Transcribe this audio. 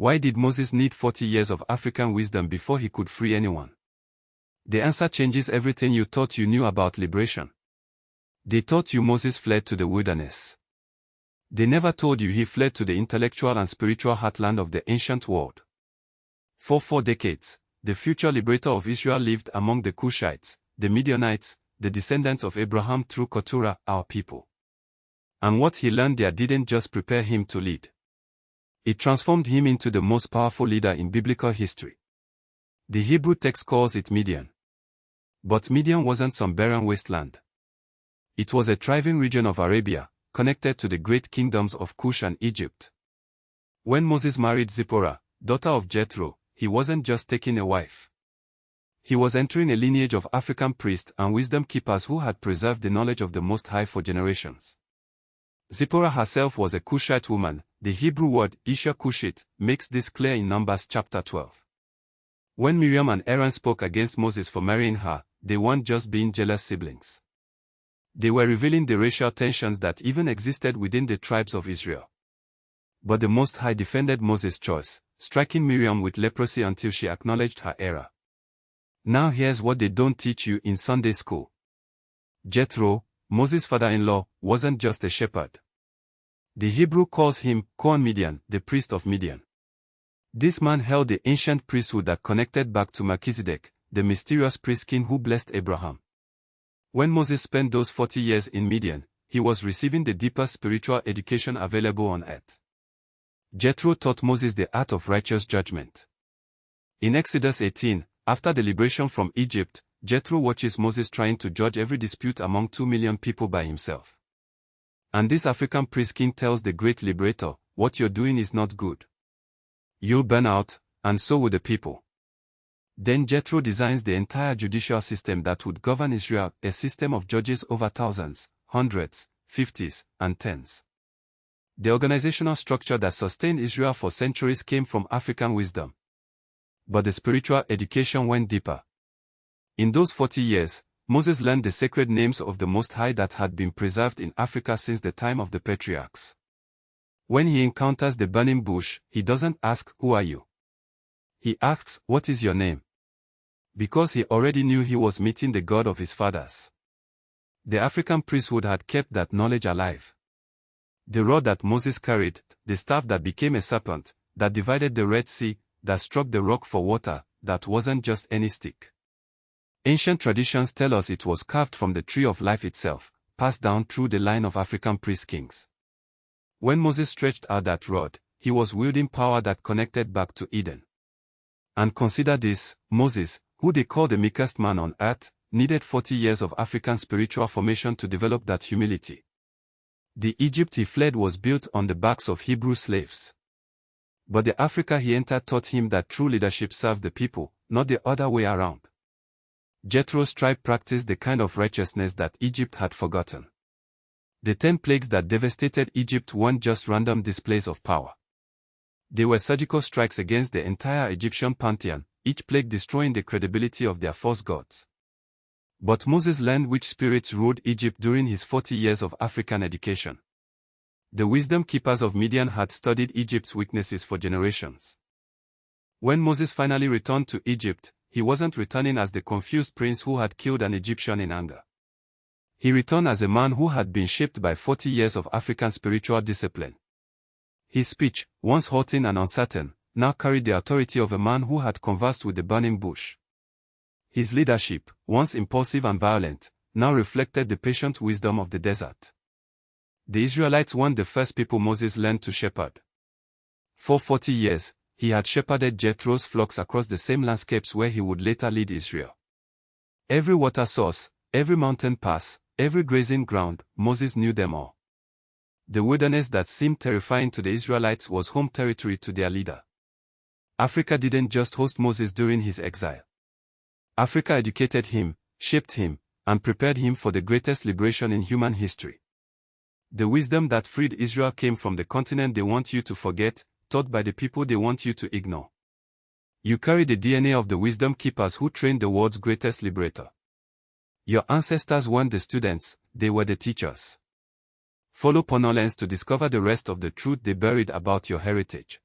Why did Moses need 40 years of African wisdom before he could free anyone? The answer changes everything you thought you knew about liberation. They taught you Moses fled to the wilderness. They never told you he fled to the intellectual and spiritual heartland of the ancient world. For 4 decades, the future liberator of Israel lived among the Kushites, the Midianites, the descendants of Abraham through Keturah, our people. And what he learned there didn't just prepare him to lead. It transformed him into the most powerful leader in biblical history. The Hebrew text calls it Midian. But Midian wasn't some barren wasteland. It was a thriving region of Arabia, connected to the great kingdoms of Cush and Egypt. When Moses married Zipporah, daughter of Jethro, he wasn't just taking a wife. He was entering a lineage of African priests and wisdom keepers who had preserved the knowledge of the Most High for generations. Zipporah herself was a Kushite woman. The Hebrew word Isha Kushite makes this clear in Numbers chapter 12. When Miriam and Aaron spoke against Moses for marrying her, they weren't just being jealous siblings. They were revealing the racial tensions that even existed within the tribes of Israel. But the Most High defended Moses' choice, striking Miriam with leprosy until she acknowledged her error. Now here's what they don't teach you in Sunday school. Jethro, Moses' father-in-law, wasn't just a shepherd. The Hebrew calls him Midian, the priest of Midian. This man held the ancient priesthood that connected back to Melchizedek, the mysterious priest king who blessed Abraham. When Moses spent those 40 years in Midian, he was receiving the deepest spiritual education available on earth. Jethro taught Moses the art of righteous judgment. In Exodus 18, after the liberation from Egypt, Jethro watches Moses trying to judge every dispute among 2 million people by himself. And this African priest king tells the great liberator, "What you're doing is not good. You'll burn out, and so will the people." Then Jethro designs the entire judicial system that would govern Israel, a system of judges over thousands, hundreds, fifties, and tens. The organizational structure that sustained Israel for centuries came from African wisdom. But the spiritual education went deeper. In those 40 years, Moses learned the sacred names of the Most High that had been preserved in Africa since the time of the patriarchs. When he encounters the burning bush, he doesn't ask, "Who are you?" He asks, "What is your name?" Because he already knew he was meeting the God of his fathers. The African priesthood had kept that knowledge alive. The rod that Moses carried, the staff that became a serpent, that divided the Red Sea, that struck the rock for water, that wasn't just any stick. Ancient traditions tell us it was carved from the tree of life itself, passed down through the line of African priest kings. When Moses stretched out that rod, he was wielding power that connected back to Eden. And consider this, Moses, who they call the meekest man on earth, needed 40 years of African spiritual formation to develop that humility. The Egypt he fled was built on the backs of Hebrew slaves. But the Africa he entered taught him that true leadership serves the people, not the other way around. Jethro's tribe practiced the kind of righteousness that Egypt had forgotten. The 10 plagues that devastated Egypt weren't just random displays of power. They were surgical strikes against the entire Egyptian pantheon, each plague destroying the credibility of their false gods. But Moses learned which spirits ruled Egypt during his 40 years of African education. The wisdom keepers of Midian had studied Egypt's weaknesses for generations. When Moses finally returned to Egypt, he wasn't returning as the confused prince who had killed an Egyptian in anger. He returned as a man who had been shaped by 40 years of African spiritual discipline. His speech, once halting and uncertain, now carried the authority of a man who had conversed with the burning bush. His leadership, once impulsive and violent, now reflected the patient wisdom of the desert. The Israelites weren't the first people Moses learned to shepherd. For 40 years, he had shepherded Jethro's flocks across the same landscapes where he would later lead Israel. Every water source, every mountain pass, every grazing ground, Moses knew them all. The wilderness that seemed terrifying to the Israelites was home territory to their leader. Africa didn't just host Moses during his exile. Africa educated him, shaped him, and prepared him for the greatest liberation in human history. The wisdom that freed Israel came from the continent they want you to forget, taught by the people they want you to ignore. You carry the DNA of the wisdom keepers who trained the world's greatest liberator. Your ancestors weren't the students, they were the teachers. Follow Ponolens to discover the rest of the truth they buried about your heritage.